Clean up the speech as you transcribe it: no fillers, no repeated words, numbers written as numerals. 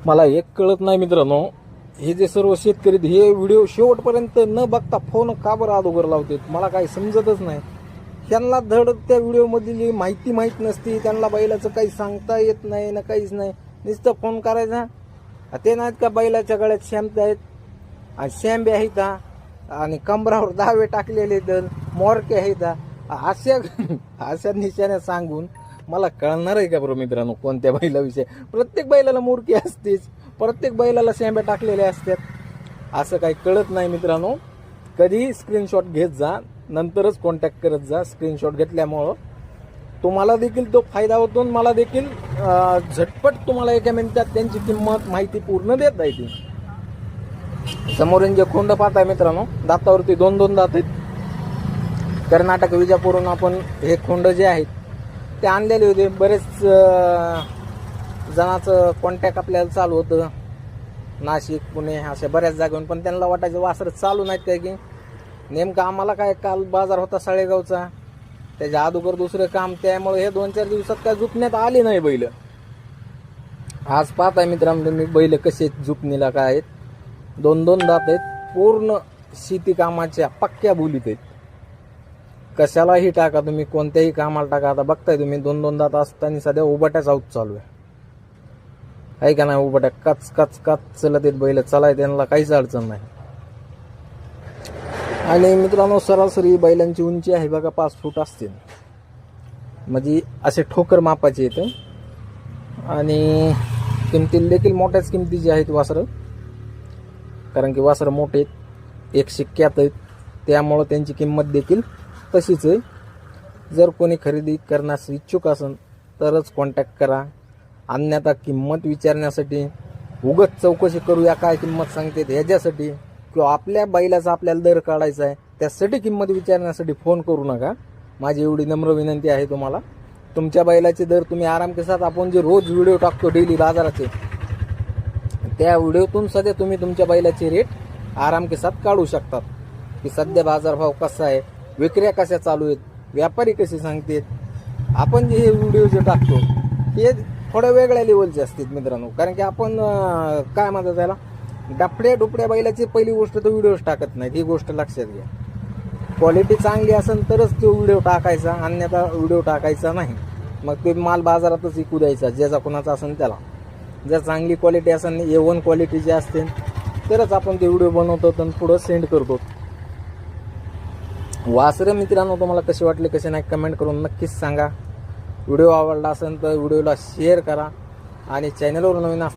मला एक कळत नाही मित्रांनो, हे जे सर्व शेतकरी हे व्हिडिओ शेवटपर्यंत न बघता फोन का बरं अगोदर लावतात, मला काही समजतच नाही. त्यांना धड त्या व्हिडिओमधली माहिती माहीत नसती, त्यांना बैलाचं काही सांगता येत नाही ना काहीच नाही, नुसतं फोन करायचा. ते नाहीत का बैलाच्या गळ्यात शॅम्प आहेत आणि शॅम्बे आहेत आणि कमरावर दावे टाकलेले तर मोरके आहेत, अशा निशाण्या सांगून मला कळणार आहे का बरं मित्रांनो कोणत्या बैलाविषयी. प्रत्येक बैलाला मोरकी असतेच, प्रत्येक बैलाला शॅम्बे टाकलेले असतात, असं काही कळत नाही मित्रांनो. कधी स्क्रीनशॉट घेत जा, नंतरच कॉन्टॅक्ट करत जा. स्क्रीनशॉट घेतल्यामुळं तुम्हाला देखील तो फायदा होतो, मला देखील झटपट तुम्हाला एका मिनिटात त्यांची किंमत माहिती पूर्ण देता येते. समोरून जे खोंड पाहताय मित्रांनो, दातावरती 2-2 दात आहेत. कर्नाटक विजापूरहून आपण हे खोंड जे आहेत ते आणलेले होते. बरेच जणांचं कॉन्टॅक्ट आपल्याला चालू होतं, नाशिक पुणे अशा बऱ्याच जागेवरून, पण त्यांना वाटायचं वासर चालू नाहीत काय की. नेमकं आम्हाला काय काल बाजार होता साळेगावचा, त्याच्या अगोदर दुसरं काम, त्यामुळे हे 2-4 दिवसात काय झुपण्यात आले नाही बैल. आज पाहताय मित्रांनो तुम्ही बैल कसे झुपणीला काय आहेत. 2-2 दात आहेत, पूर्ण शेती कामाच्या पक्क्या बोलीत आहेत. कशालाही टाका तुम्ही, कोणत्याही कामाला टाका. आता बघताय तुम्ही 2-2 दात असताना सध्या उबाट्याचा आऊत चालू आहे का नाही. उबाट्या कच कच कच चलत आहेत बैल, चलाय त्यांना काहीच अडचण नाही. आणि मित्रांनो सरासरी बैलांची उंची आहे बघा 5 फूट असते, म्हणजे असे ठोकर मापाचे येते. आणि किमतीला देखील मोठ्याच किमतीची आहेत वासरं, कारण की वासरं मोठे आहेत, एक शिक्क्यात आहेत, त्यामुळं त्यांची किंमत देखील तशीच आहे. जर कोणी खरेदी करण्यास इच्छुक असेल तरच कॉन्टॅक्ट करा, अन्यथा किंमत विचारण्यासाठी उगत चौकशी करूया काय किंमत सांगते ह्याच्यासाठी, किंवा आपल्या बैलाचा आपल्याला दर काढायचा आहे त्यासाठी किंमत विचारण्यासाठी फोन करू नका. माझी एवढी नम्र विनंती आहे तुम्हाला. तुमच्या बैलाचे दर तुम्ही आराम के साथ, आपण जे रोज व्हिडिओ टाकतो डेली बाजाराचे, त्या व्हिडिओतून सध्या तुम्ही तुमच्या बैलाचे रेट आराम के साथ काढू शकतात, की सध्या बाजारभाव कसा आहे, विक्र्या कशा चालू आहेत, व्यापारी कसे सांगतात. आपण जे हे व्हिडिओ जे टाकतो हे थोड्या वेगळ्या लेवलचे असतात मित्रांनो, कारण की आपण काय म्हणतात त्याला, डफड्या डुपड्या बैलाची पहिली गोष्ट तर व्हिडिओज टाकत नाहीत, ही गोष्ट लक्षात घ्या. क्वालिटी चांगली असेल तरच तो व्हिडिओ टाकायचा, अन्यथा व्हिडिओ टाकायचा नाही. मग ते माल बाजारातच विकू द्यायचा ज्याचा कोणाचा असेल त्याला. जर चांगली क्वालिटी असेल, A1 क्वालिटीची असते, तरच आपण ते व्हिडिओ बनवतो आणि पुढं सेंड करतो. वासरं मित्रांनो तुम्हाला कसे वाटले कसे नाही कमेंट करून नक्कीच सांगा. व्हिडिओ आवडला असेल तर व्हिडिओला शेअर करा, आणि चॅनलवर नवीन